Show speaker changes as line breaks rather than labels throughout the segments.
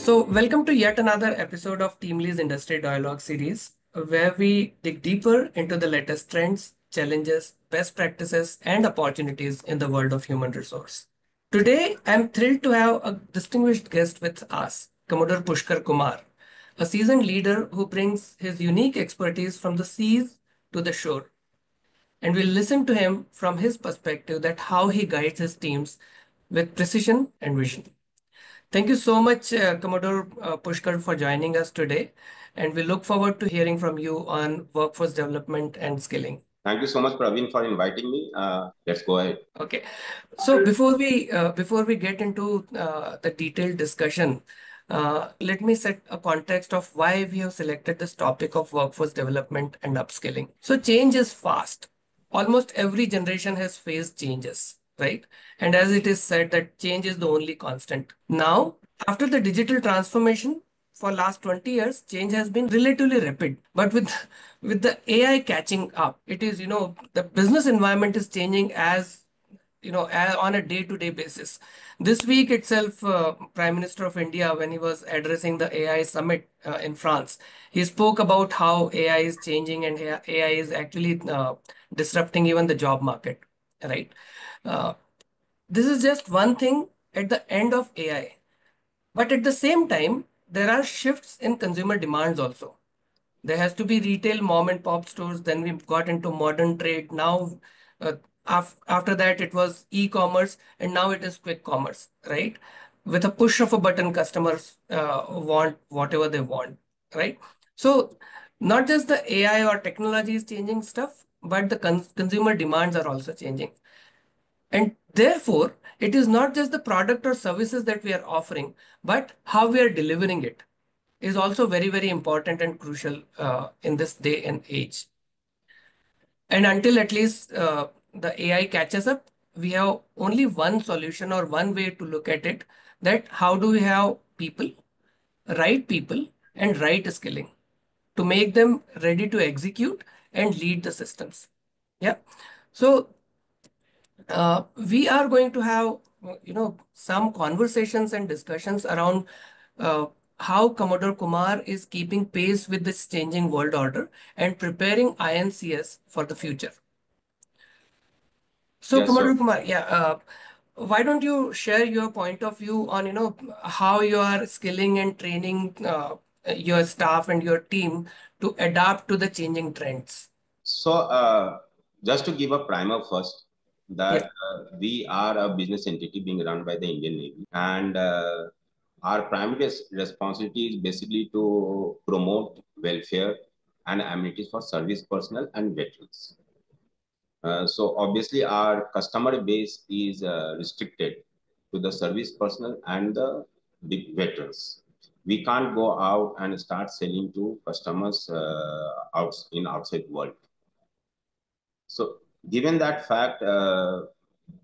Welcome to yet another episode of TeamLease Industry Dialogue series, where we dig deeper into the latest trends, challenges, best practices, and opportunities in the world of human resource. Today, I'm thrilled to have a distinguished guest with us, Commodore Pushkar Kumar, a seasoned leader who brings his unique expertise from the seas to the shore. And we'll listen to him from his perspective that how he guides his teams with precision and vision. Thank you so much, Commodore Pushkar, for joining us today. And we look forward to hearing from you on workforce development and skilling.
Thank you so much, Praveen, for inviting me. Let's go ahead.
Okay. So before we get into the detailed discussion, let me set a context of why we have selected this topic of workforce development and upskilling. So change is fast. Almost every generation has faced changes, right? And as it is said that change is the only constant. Now, after the digital transformation, for last 20 years, change has been relatively rapid. But with the AI catching up, it is, the business environment is changing as on a day-to-day basis. This week itself, Prime Minister of India, when he was addressing the AI summit in France, he spoke about how AI is changing and AI is actually disrupting even the job market, right? Uh, this is just one thing at the end of AI. But at the same time, there are shifts in consumer demands also. There has to be retail mom and pop stores. Then we got into modern trade. Now, uh, after that, it was e-commerce, and now it is quick commerce, right? With a push of a button, customers want whatever they want, right? So, not just the AI or technology is changing stuff, but the consumer demands are also changing. And therefore, it is not just the product or services that we are offering, but how we are delivering it is also very, very important and crucial in this day and age. And until at least the AI catches up, we have only one solution or one way to look at it, that how do we have people, and right skilling to make them ready to execute and lead the systems. Yeah. So we are going to have, some conversations and discussions around uh, how Commodore Kumar is keeping pace with this changing world order and preparing INCS for the future. So,
Yes,
Commodore Kumar, yeah, why don't you share your point of view on, how you are skilling and training your staff and your team to adapt to the changing trends?
just to give a primer first,
Yeah.
that we are a business entity being run by the Indian Navy, and our primary responsibility is basically to promote welfare and amenities for service personnel and veterans. So obviously, our customer base is restricted to the service personnel and the veterans. We can't go out and start selling to customers outside world. So given that fact,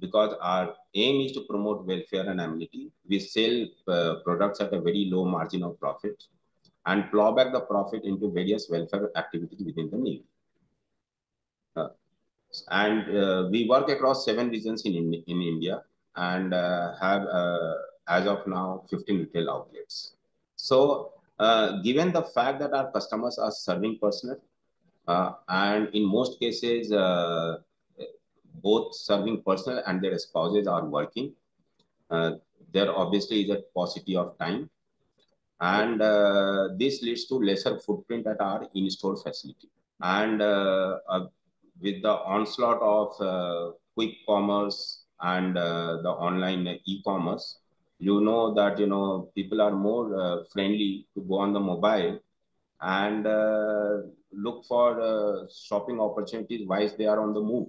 because our aim is to promote welfare and amenity, we sell products at a very low margin of profit and plow back the profit into various welfare activities within the Navy. And we work across 7 regions in India and have, as of now, 15 retail outlets. So given the fact that our customers are serving personnel, and in most cases, both serving personnel and their spouses are working, uh, there obviously is a paucity of time. And this leads to lesser footprint at our in-store facility. And with the onslaught of quick commerce and the online e-commerce, that people are more friendly to go on the mobile and look for shopping opportunities while they are on the move.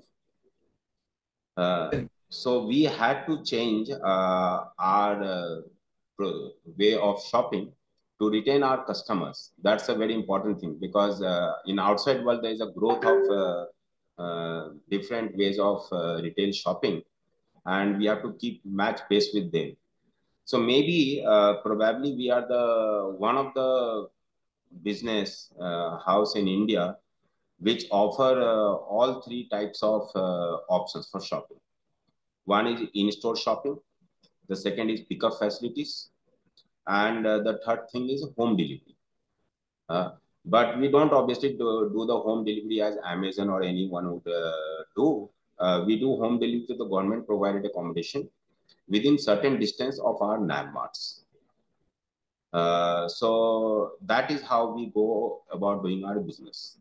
So we had to change our way of shopping to retain our customers. That's a very important thing, because in outside world there is a growth of different ways of retail shopping, and we have to keep match pace with them. So maybe probably we are the one of the business house in India which offer all 3 types of options for shopping. One is in-store shopping, the second is pickup facilities, and the third thing is home delivery. But we don't obviously do the home delivery as Amazon or anyone would do. We do home delivery to the government provided accommodation within certain distance of our NAM marts. So that is how we go about doing our business.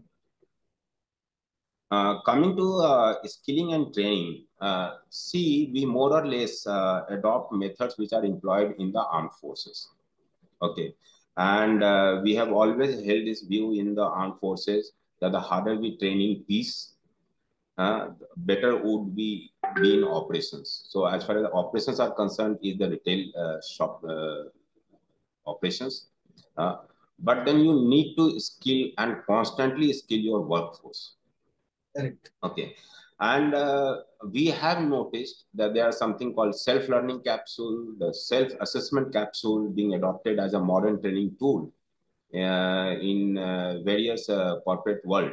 Coming to skilling and training, see, we more or less adopt methods which are employed in the armed forces. Okay. And we have always held this view in the armed forces that the harder we training piece, better would we be in operations. So as far as the operations are concerned, is the retail shop operations. But then you need to skill and constantly skill your workforce.
Correct.
Okay. And we have noticed that there are something called self-learning capsule, the self-assessment capsule being adopted as a modern training tool in various corporate world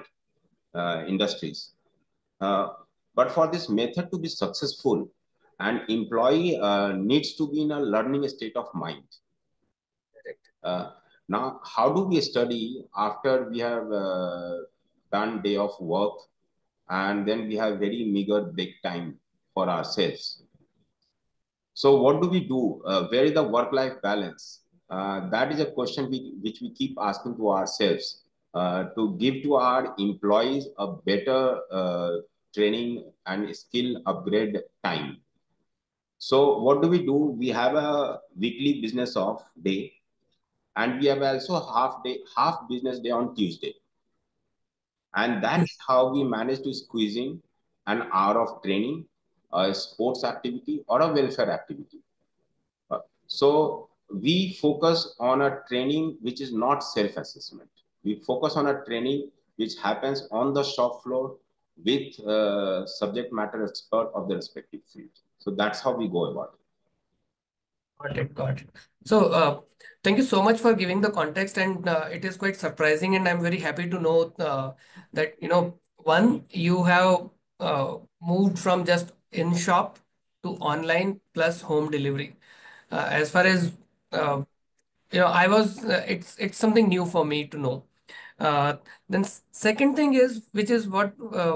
industries. But for this method to be successful, an employee needs to be in a learning state of mind. Now, how do we study after we have done day of work and then we have very meager break time for ourselves? So what do we do? Where is the work-life balance? That is a question which we keep asking to ourselves to give to our employees a better training and skill upgrade time. So what do? We have a weekly business off day, and we have also half business day on Tuesday. And that is how we manage to squeeze in an hour of training, a sports activity, or a welfare activity. So we focus on a training which is not self-assessment. We focus on a training which happens on the shop floor with subject matter expert of the respective field. So that's how we go about it.
Got it, got it. So, thank you so much for giving the context, and it is quite surprising, and I'm very happy to know that, one, you have moved from just in shop to online plus home delivery. As far as I was, it's something new for me to know. Then second thing is, which is what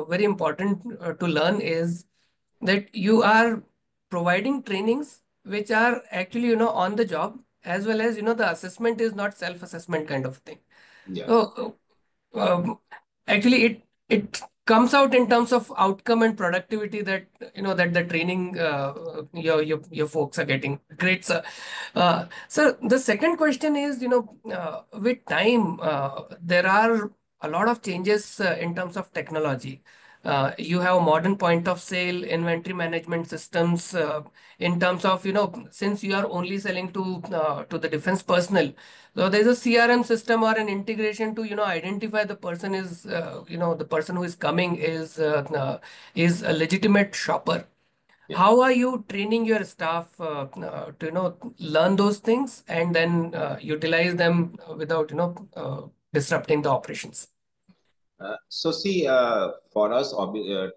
very important to learn is that you are providing trainings which are actually, on the job, as well as, the assessment is not self-assessment kind of thing.
Yeah.
So actually it comes out in terms of outcome and productivity that, that the training your folks are getting. Great, sir. So the second question is, with time, there are a lot of changes in terms of technology. You have modern point of sale, inventory management systems, in terms of, since you are only selling to the defense personnel. So there's a CRM system or an integration to, identify the person is, the person who is coming is a legitimate shopper.
Yeah.
How are you training your staff to, learn those things and then utilize them without, disrupting the operations?
So see, for us,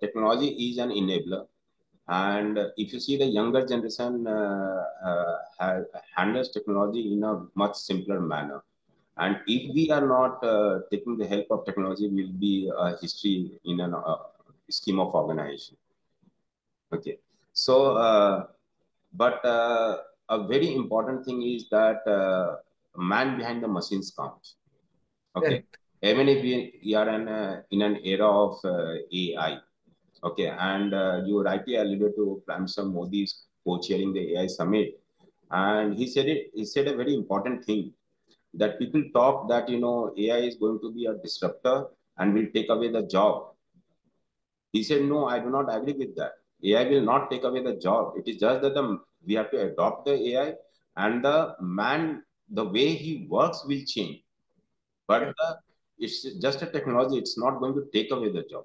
technology is an enabler. And if you see the younger generation handles technology in a much simpler manner. And if we are not taking the help of technology, we'll be history in a scheme of organization. Okay. So, but a very important thing is that man behind the machines counts. Okay.
Correct.
Even if we are in an era of AI, okay, and you rightly alluded to Prime Minister Modi's co-chairing the AI summit, and he said it. He said a very important thing that people talk that AI is going to be a disruptor and will take away the job. He said, no, I do not agree with that. AI will not take away the job. It is just that we have to adopt the AI, and the man, the way he works will change. But it's just a technology. It's not going to take away the job.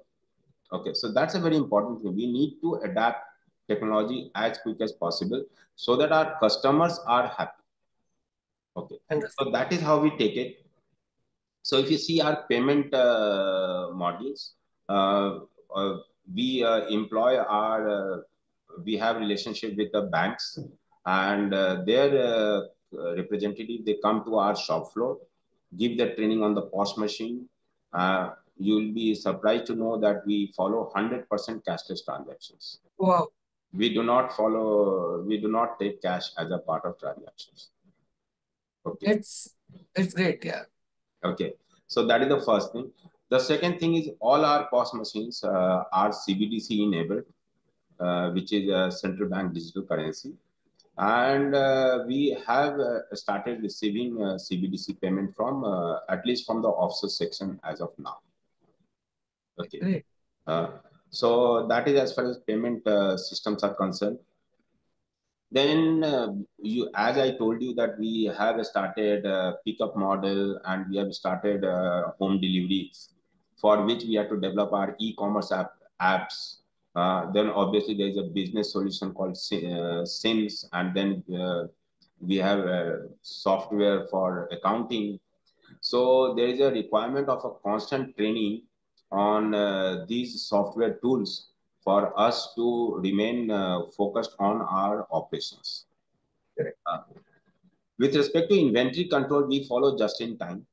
Okay, so that's a very important thing. We need to adapt technology as quick as possible so that our customers are happy. Okay, so that is how we take it. So if you see our payment modules, uh, we employ we have relationship with the banks, and their representative, they come to our shop floor, give the training on the POS machine. You'll be surprised to know that we follow 100% cashless transactions.
Wow.
We do not take cash as a part of transactions. Okay.
It's great, yeah.
Okay. So that is the first thing. The second thing is all our POS machines are CBDC enabled, which is a central bank digital currency. And we have started receiving CBDC payment from at least from the offshore section as of now. Okay.
Great.
So that is as far as payment systems are concerned. Then as I told you that we have started pickup model and we have started home deliveries for which we have to develop our e-commerce apps. Then obviously there is a business solution called SIMS, and then we have software for accounting. So there is a requirement of a constant training on these software tools for us to remain focused on our operations. With respect to inventory control, we follow just in time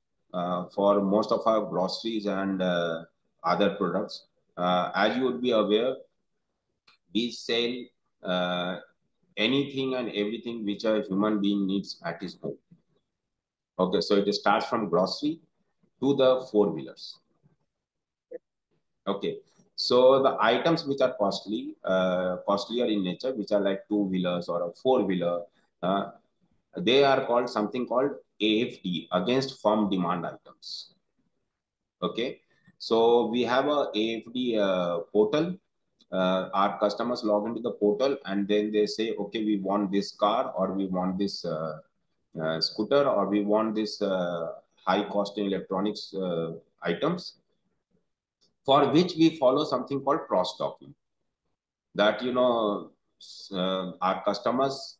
for most of our groceries and other products. As you would be aware, we sell anything and everything which a human being needs at his home. Okay, so it starts from grocery to the four-wheelers. Okay, so the items which are costlier in nature, which are like two-wheelers or a four-wheeler, they are called something called AFD, against firm demand items. Okay, so we have a AFD portal. Our customers log into the portal and then they say, okay, we want this car, or we want this scooter, or we want this high cost electronics items, for which we follow something called cross-docking. That, our customers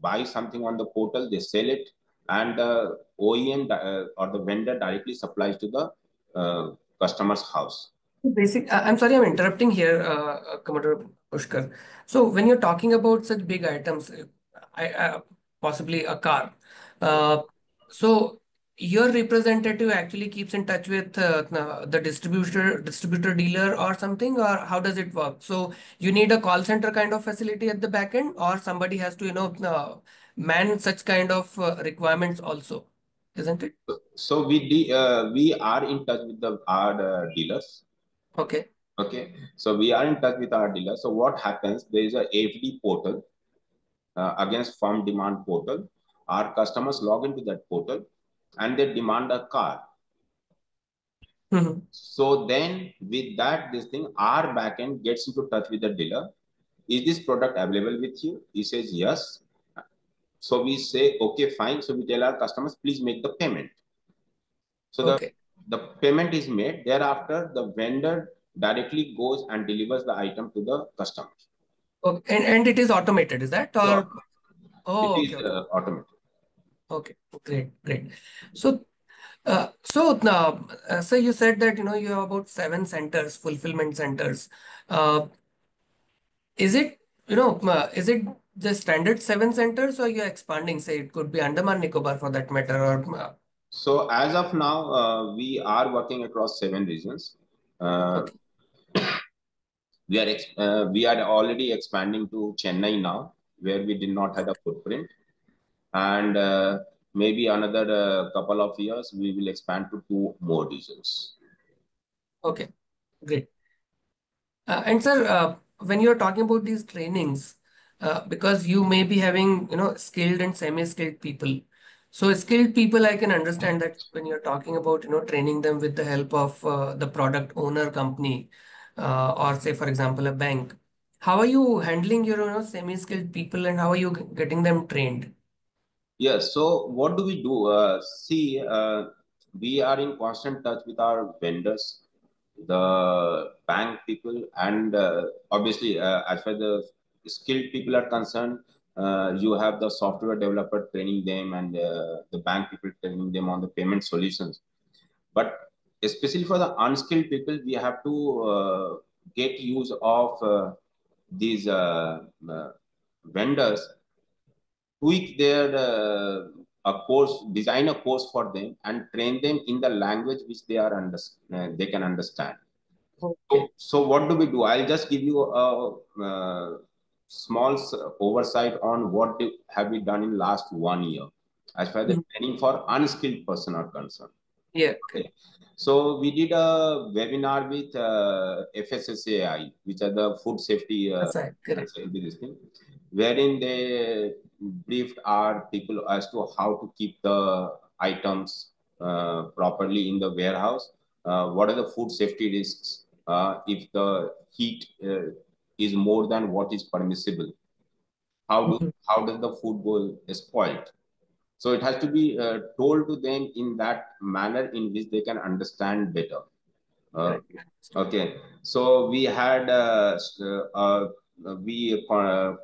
buy something on the portal, they sell it, and the OEM or the vendor directly supplies to the customer's house.
I'm sorry, I'm interrupting here, Commodore Pushkar. So when you're talking about such big items, possibly a car, so your representative actually keeps in touch with the distributor dealer or something, or how does it work? So you need a call center kind of facility at the back end, or somebody has to, man such kind of requirements also, isn't it?
So we are in touch with our dealers.
Okay.
Okay, so we are in touch with our dealers. So what happens? There is a AFD portal, against firm demand portal. Our customers log into that portal and they demand a car.
Mm-hmm.
So then with that, our backend gets into touch with the dealer. Is this product available with you? He says yes. So we say, okay, fine. So we tell our customers, please make the payment. So
Okay.
the payment is made. Thereafter, the vendor directly goes and delivers the item to the customer.
Okay. And it is automated, is that?
So
Or
it
oh,
is
okay, okay.
automated.
Okay, great. So so you said that you have about 7 centers, fulfillment centers. Uh, is it the standard 7 centers, or you're expanding? Say it could be Andaman Nicobar for that matter, or
So as of now, we are working across 7 regions. Uh,
okay,
we are already expanding to Chennai now, where we did not have a footprint, and maybe another couple of years we will expand to 2 more regions.
okay, great. And sir, when you're talking about these trainings, because you may be having, skilled and semi-skilled people. So skilled people, I can understand that when you're talking about, training them with the help of the product owner company, or say, for example, a bank. How are you handling your, semi-skilled people, and how are you getting them trained?
Yes. So what do we do? We are in constant touch with our vendors, the bank people, and obviously, as far as the skilled people are concerned, you have the software developer training them, and the bank people training them on the payment solutions. But especially for the unskilled people, we have to get use of these vendors tweak their design a course for them, and train them in the language which they can understand.
Okay.
So what do we do? I'll just give you a small oversight on what have we done in last 1 year as far as the training for unskilled person are concerned.
Yeah.
Okay. So we did a webinar with FSSAI, which are the food safety
Correct.
this thing, wherein they briefed our people as to how to keep the items properly in the warehouse. What are the food safety risks if the heat is more than what is permissible? How does the food go spoiled? So it has to be told to them in that manner in which they can understand better. Uh,
Correct.
okay, so we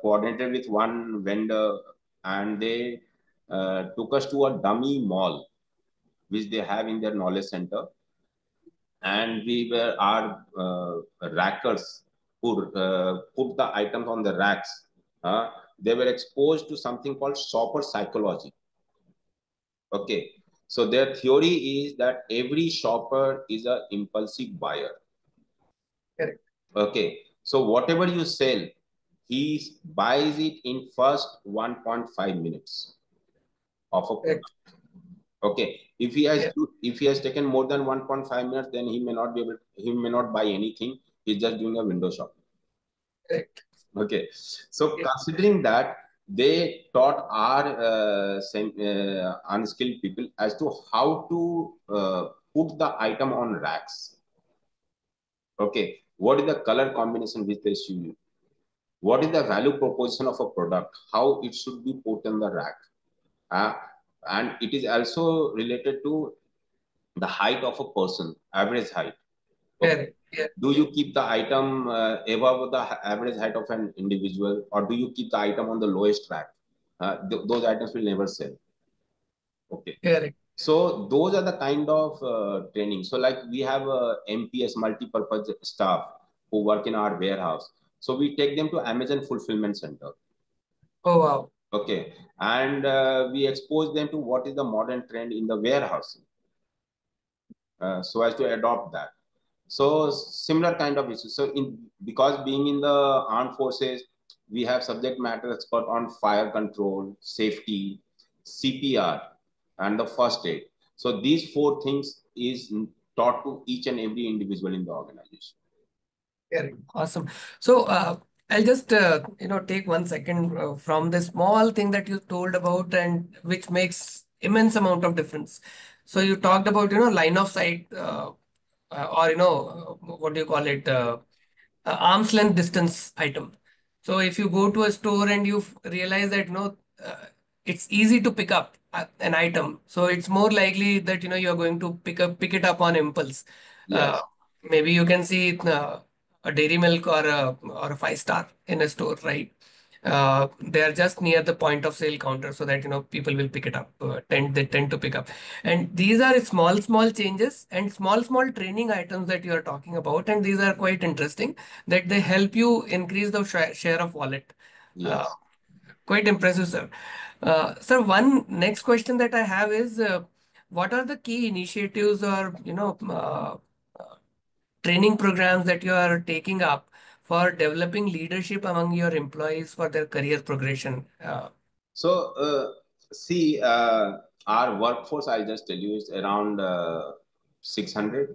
coordinated with one vendor, and they took us to a dummy mall which they have in their knowledge center, and we were our rackers who put the items on the racks. They were exposed to something called shopper psychology. Okay. So their theory is that every shopper is an impulsive buyer.
Correct.
Okay. So whatever you sell, he buys it in first 1.5 minutes of a product.
Correct.
Okay.
Yeah.
If he has taken more than 1.5 minutes, then he may not buy anything. He's just doing a window shopping.
Correct.
Okay. So
Yeah.
considering that, they taught our unskilled people as to how to put the item on racks. Okay. What is the color combination which they should use? What is the value proposition of a product? How it should be put in the rack? Uh, and it is also related to the height of a person, average height. Okay.
Correct. Yeah.
Do you keep the item above the average height of an individual, or do you keep the item on the lowest rack? Those items will never sell. Okay.
Correct.
So those are the kind of training. So like we have a MPS, multi-purpose staff, who work in our warehouse. So we take them to Amazon Fulfillment Center.
Oh, wow.
Okay. And we expose them to what is the modern trend in the warehouse, so as to adopt that. So similar kind of issues. So because being in the armed forces, we have subject matter expert on fire control, safety, CPR, and the first aid. So these four things is taught to each and every individual in the organization.
Correct. Awesome. So, I'll just take 1 second from the small thing that you told about, and which makes immense amount of difference. So you talked about line of sight, or what do you call it, arm's length distance item. So if you go to a store and you realize that it's easy to pick up an item, so it's more likely that you're going to pick it up on impulse. Uh,
Yes.
Maybe you can see a dairy milk or a five-star in a store, right? They are just near the point of sale counter, so that people will pick it up. They tend to pick up, and these are small changes and small training items that you are talking about, and these are quite interesting that they help you increase the share of wallet. Uh,
Yes.
Quite impressive, sir. Sir, one next question that I have is, what are the key initiatives or training programs that you are taking up for developing leadership among your employees for their career progression?
So see, our workforce, I'll just tell you, is around 600,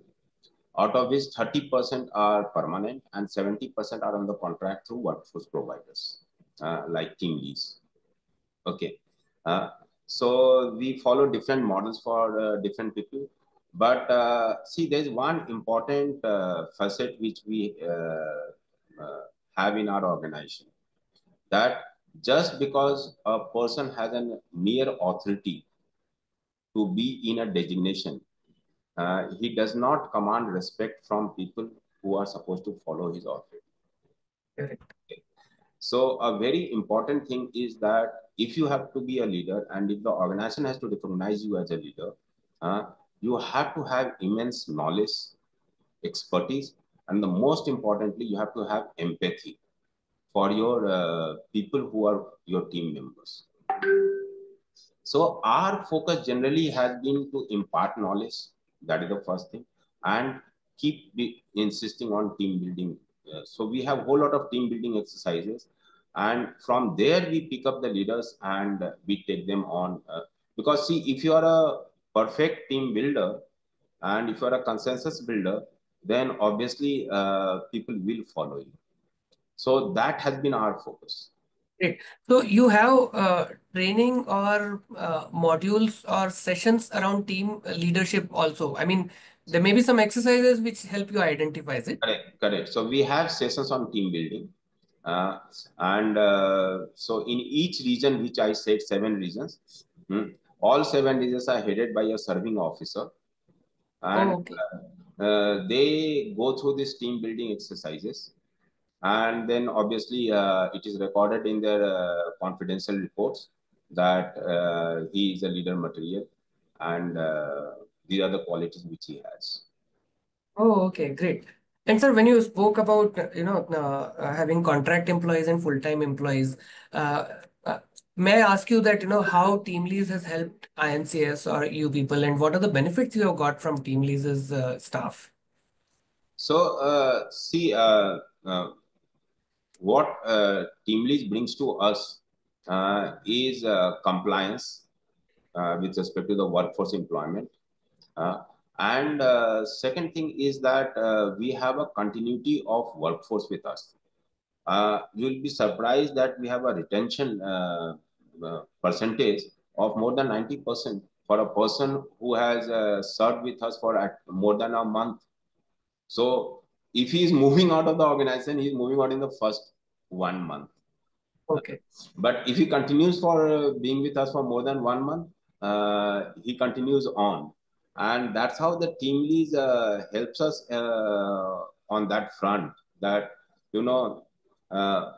out of which 30% are permanent and 70% are on the contract through workforce providers like TeamLease. Okay. Uh, so we follow different models for different people. But see, there's one important facet which we have in our organization, that just because a person has a mere authority to be in a designation, he does not command respect from people who are supposed to follow his authority.
Correct.
So a very important thing is that if you have to be a leader, and if the organization has to recognize you as a leader, uh, you have to have immense knowledge, expertise, and the most importantly, you have to have empathy for your people who are your team members. So our focus generally has been to impart knowledge. That is the first thing, and keep insisting on team building. So we have a whole lot of team building exercises, and from there we pick up the leaders and we take them on. Because see, if you are a perfect team builder and if you are a consensus builder, then obviously people will follow you. So that has been our focus.
Great. So you have training or modules or sessions around team leadership also. I mean, there may be some exercises which help you identify it.
Correct, correct. So we have sessions on team building. Uh, and so in each region, which I said 7 regions, all 7 regions are headed by a serving officer. And
Oh, okay.
they go through these team building exercises. And then obviously it is recorded in their confidential reports that he is a leader material and these are the qualities which he has.
Oh, okay, great. And sir, when you spoke about having contract employees and full-time employees, uh, uh, may I ask you that how TeamLease has helped INCS or you people, and what are the benefits you have got from TeamLease's staff?
So see, what TeamLease brings to us is compliance with respect to the workforce employment. Uh, and second thing is that we have a continuity of workforce with us. You'll be surprised that we have a retention percentage of more than 90% for a person who has served with us for more than a month. So if he is moving out of the organization, he is moving out in the first 1 month.
Okay.
But if he continues for being with us for more than 1 month, he continues on. And that's how the team lead helps us on that front. That, you know, uh,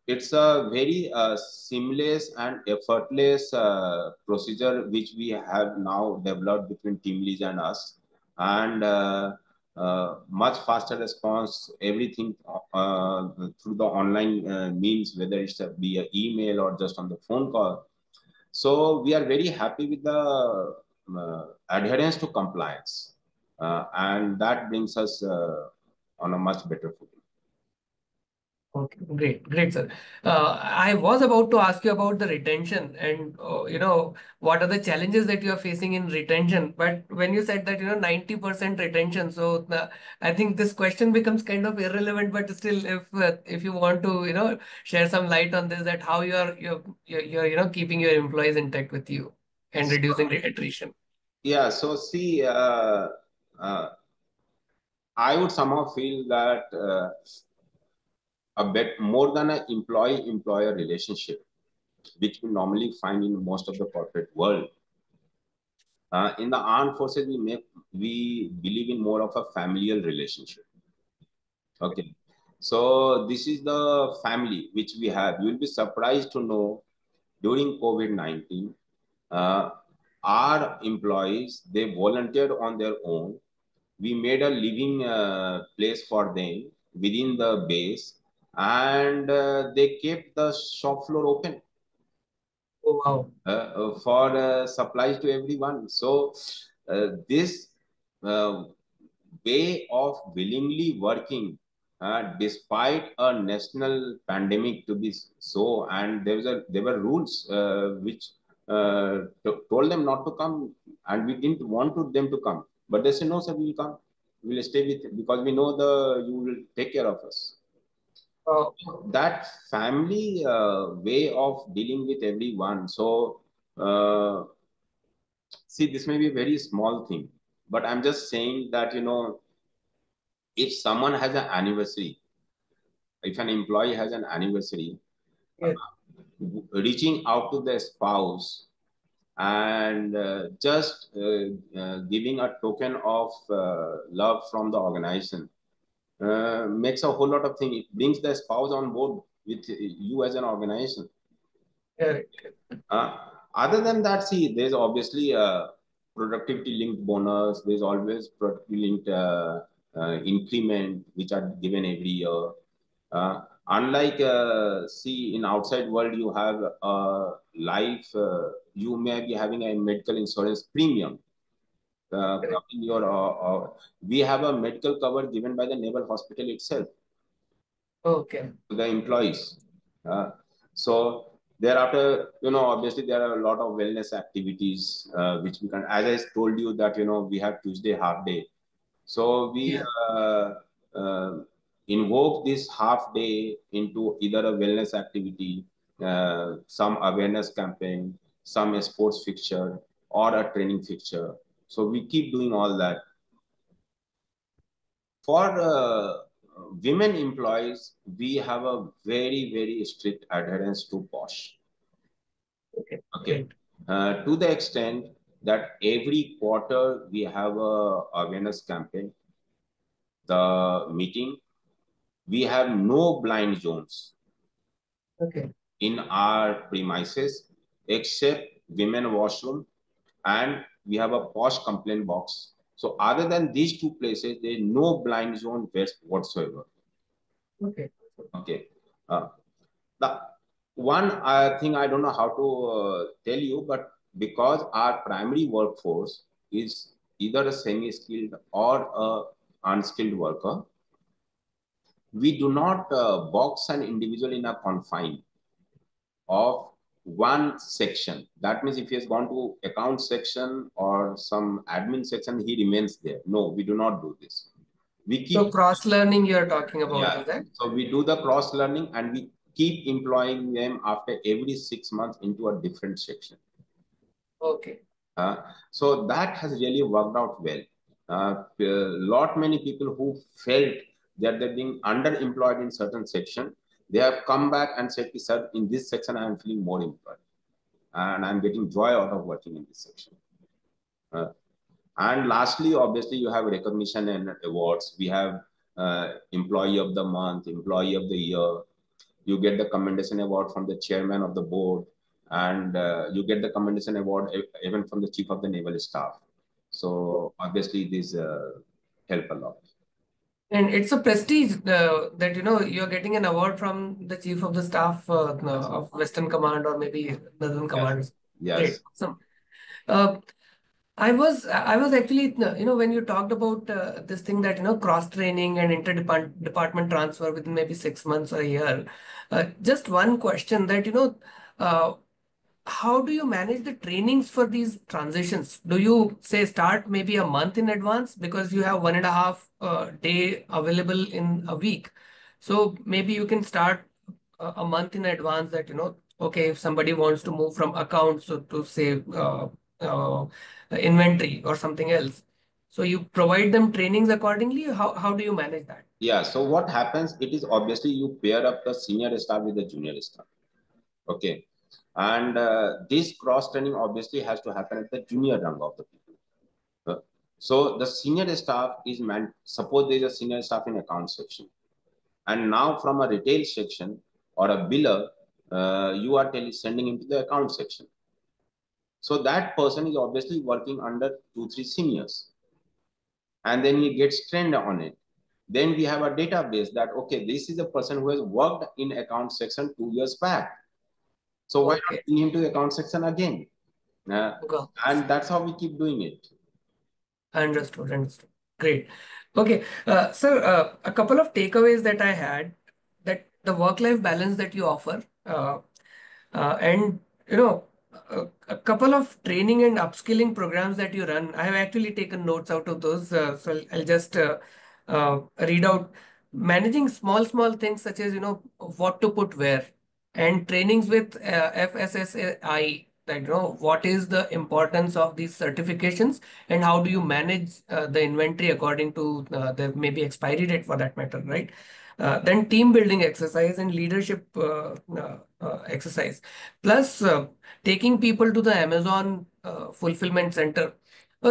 it's a very seamless and effortless procedure which we have now developed between team leads and us, and much faster response. Everything through the online means, whether it's via email or just on the phone call. So we are very happy with the adherence to compliance, and that brings us on a much better footing.
Okay, great, great, sir. I was about to ask you about the retention and what are the challenges that you are facing in retention. But when you said that 90% retention, so I think this question becomes kind of irrelevant. But still, if you want to share some light on this, that how you're keeping your employees intact with you and reducing the attrition.
Yeah, so see, uh, I would somehow feel that a bit more than an employee-employer relationship, which we normally find in most of the corporate world. In the armed forces, we believe in more of a familial relationship. Okay, so this is the family which we have. You will be surprised to know during COVID-19, uh, our employees, they volunteered on their own. We made a living place for them within the base, and they kept the shop floor open
Oh, wow.
for supplies to everyone. So this uh, way of willingly working despite a national pandemic to be so, and there were rules which told them not to come, and we didn't want them to come, but they said no sir, we will come, we will stay with you because we know you will take care of us.
Oh,
That family way of dealing with everyone. So uh, see, this may be a very small thing, but I'm just saying that if someone has an anniversary, if an employee has an anniversary,
yeah.
reaching out to their spouse and just giving a token of love from the organization makes a whole lot of things. It brings the spouse on board with you as an organization.
Correct.
Uh, Other than that, see, there's obviously a productivity linked bonus. There's always productivity linked increment, which are given every year. Unlike, see, in outside world, you have life, you may be having a medical insurance premium.
Correct.
Covering your, we have a medical cover given by the naval hospital itself
Okay.
to the employees. Uh, so thereafter, obviously there are a lot of wellness activities which we can, as I told you that, we have Tuesday half day. So we
Yeah.
uh, invoke this half day into either a wellness activity, some awareness campaign, some sports fixture, or a training fixture. So we keep doing all that. For women employees, we have a very, very strict adherence to POSH.
Okay.
Okay.
Great.
To the extent that every quarter we have a awareness campaign, the meeting, we have no blind zones
Okay.
in our premises except women washroom, and we have a POSH complaint box. So other than these two places, there is no blind zone whatsoever.
Okay.
Okay. Uh, the one thing I don't know how to tell you, but because our primary workforce is either a semi-skilled or a unskilled worker, we do not box an individual in a confine of one section. That means if he has gone to account section or some admin section, he remains there. No, we do not do this. We
So
keep,
cross learning you're talking about,
yeah.
is that?
So we do the cross learning and we keep employing them after every 6 months into a different section.
Okay.
So that has really worked out well. Lot many people who felt that they're being underemployed in certain section, they have come back and said, sir, in this section, I am feeling more employed and I'm getting joy out of working in this section. And lastly, obviously, you have recognition and awards. We have Employee of the Month, Employee of the Year. You get the commendation award from the chairman of the board, and you get the commendation award even from the chief of the naval staff. So obviously, these help a lot.
And it's a prestige that you're getting an award from the chief of the staff of Western Command or maybe Northern
Yes.
Command. Great,
Yes.
awesome. Uh, I was actually when you talked about this thing that cross training and department transfer within maybe 6 months or a year. Just one question that uh, how do you manage the trainings for these transitions? Do you say start maybe a month in advance because you have 1.5 day available in a week? So maybe you can start a month in advance that, okay, if somebody wants to move from accounts to say uh, inventory or something else. So you provide them trainings accordingly. How do you manage that?
Yeah. So what happens? It is obviously you pair up the senior staff with the junior staff. Okay. And this cross training obviously has to happen at the junior rung of the people. So the senior staff is meant, suppose there is a senior staff in account section. And now from a retail section or a biller, you are sending him to the account section. So that person is obviously working under 2, 3 seniors. And then he gets trained on it. Then we have a database that, okay, this is a person who has worked in account section 2 years back. So why not
Okay.
bring him to the account section again? Uh,
Got this.
and that's how we keep doing it.
Understood. Understood. Great. Okay. So a couple of takeaways that I had that the work-life balance that you offer, and a couple of training and upskilling programs that you run. I have actually taken notes out of those, so I'll just read out. Managing small things such as what to put where, and trainings with FSSAI. That what is the importance of these certifications and how do you manage the inventory according to the maybe expiry date for that matter, right? Then team building exercise and leadership exercise. Plus, taking people to the Amazon fulfillment center.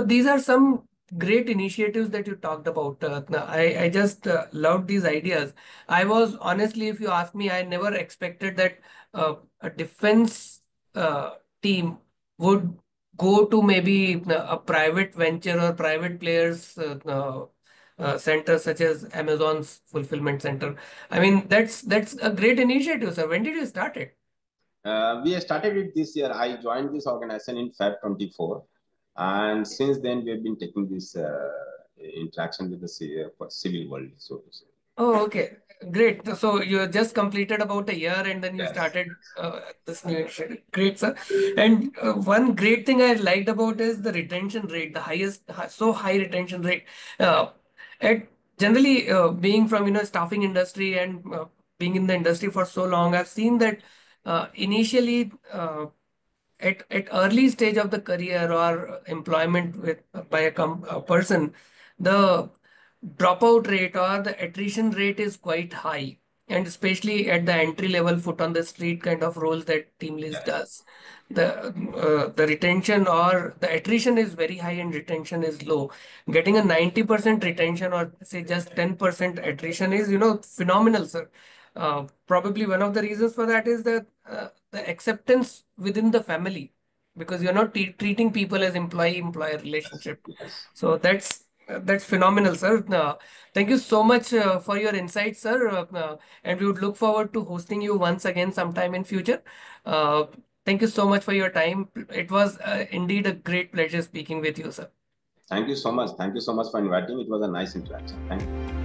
These are some great initiatives that you talked about. I just loved these ideas. I was honestly, if you ask me, I never expected that a defense team would go to maybe a private venture or private players centers such as Amazon's fulfillment center. I mean, that's a great initiative, sir. When did you start it?
We started it this year. I joined this organization in Feb 24, and since then we have been taking this interaction with the civil world, so to say.
Oh, okay. Great. So you just completed about a year and then you
Yes.
started this new initiative. Great, sir. And one great thing I liked about is the retention rate, the highest, so high retention rate. Uh, at generally being from staffing industry and being in the industry for so long, I've seen that initially at early stage of the career or employment with by a person, the dropout rate or the attrition rate is quite high, and especially at the entry level foot on the street kind of roles that TeamLease
Yes.
does. The retention or the attrition is very high and retention is low. Getting a 90% retention or say just 10% attrition is phenomenal, sir. Probably one of the reasons for that is that the acceptance within the family, because you're not treating people as employee-employer relationship.
Yes.
So that's phenomenal, sir. Thank you so much for your insights, sir. And we would look forward to hosting you once again sometime in future. Uh, Thank you so much for your time. It was indeed a great pleasure speaking with you, sir.
Thank you so much. Thank you so much for inviting. It was a nice interaction. Thank you.